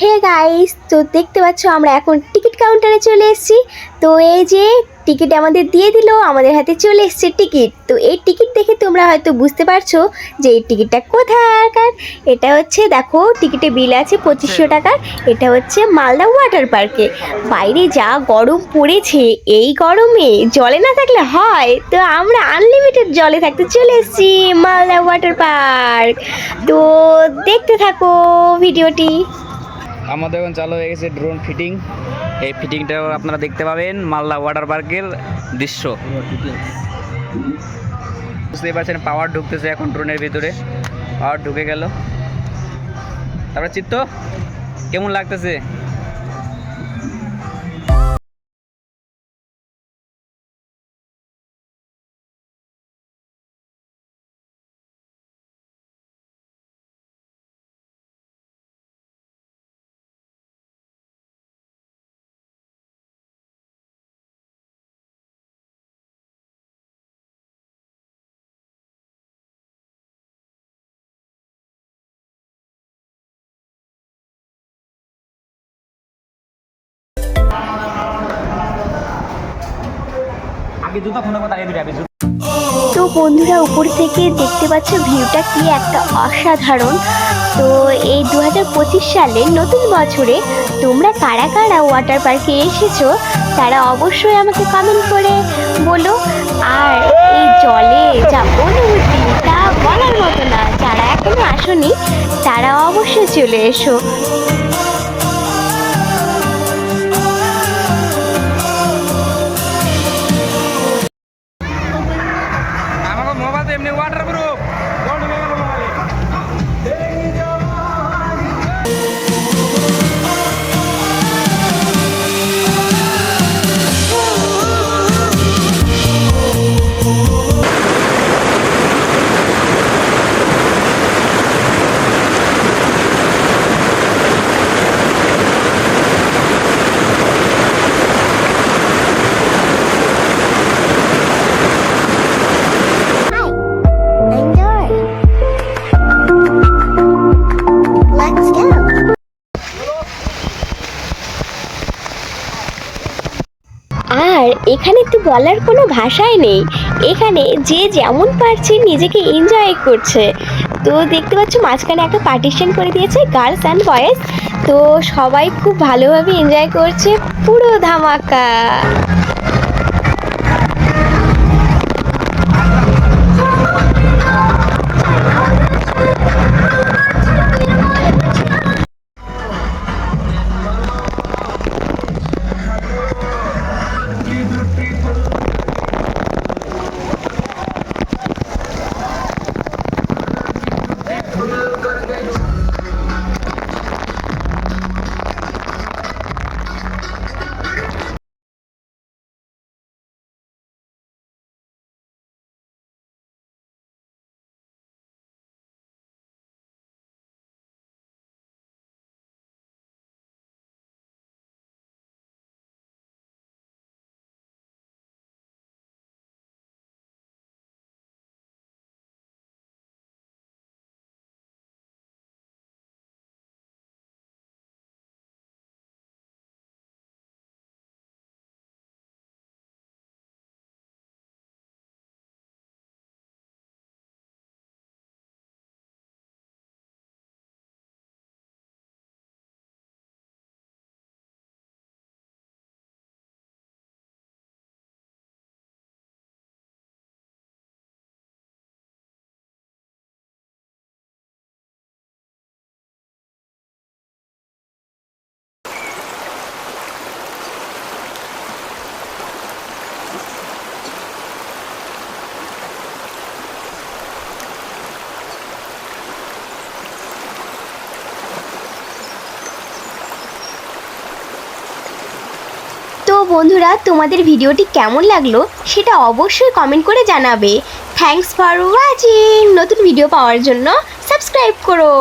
Hey guys, তো দেখতে পাচ্ছ আমরা এখন টিকিট কাউন্টারে চলে এসেছি। তো এই যে টিকিট আমাদের দিয়ে দিল, আমাদের হাতে চলে এসছে টিকিট। তো এই টিকিট দেখে তোমরা হয়তো বুঝতে পারছো যে এই টিকিটটা কোথাকার। এটা হচ্ছে, দেখো টিকিটে বিল আছে 2500 টাকার। এটা হচ্ছে মালদা ওয়াটার পার্কে। বাইরে যা গরম পড়েছে, এই গরমে জলে না থাকলে হয়। তো আমরা আনলিমিটেড জলে থাকতে চলে এসেছি মালদা ওয়াটার পার্ক। তো দেখতে থাকো ভিডিওটি। আমাদের এখন চালু হয়ে গেছে ড্রোন ফিটিং। এই ফিটিংটাও আপনারা দেখতে পাবেন মালদা ওয়াটার পার্কের দৃশ্য। বুঝতেই পারছেন পাওয়ার ঢুকতেছে এখন ড্রোনের ভিতরে। পাওয়ার ঢুকে গেল। তারপরে চিত্ত কেমন লাগতেছে? তো বন্ধুরা, উপর থেকে দেখতে পাচ্ছ ভিউটা কি একটা অসাধারণ। তো এই 2025 সালের নতুন বছরে তোমরা কারা কারা ওয়াটার পার্কে এসেছো তারা অবশ্যই আমাকে কমেন্ট করে বলো। আর এই জলে যা অনুভূতি তা বলার মতো না। যারা এখনো আসোনি তারা অবশ্যই চলে এসো। আমাকে মোবাইল এমনি ওয়াটার প্রুফ। আর এখানে তো বলার কোনো ভাষাই নেই। এখানে যে যেমন পারছে নিজেকে এনজয় করছে। তো দেখতে পাচ্ছ মাঝখানে একটা পার্টিশন করে দিয়েছে গার্লস অ্যান্ড বয়েজ। তো সবাই খুব ভালোভাবে এনজয় করছে, পুরো ধামাকা। তো বন্ধুরা, তোমাদের ভিডিওটি কেমন লাগলো সেটা অবশ্যই কমেন্ট করে জানাবে। Thanks for watching. নতুন ভিডিও পাওয়ার জন্য সাবস্ক্রাইব করো।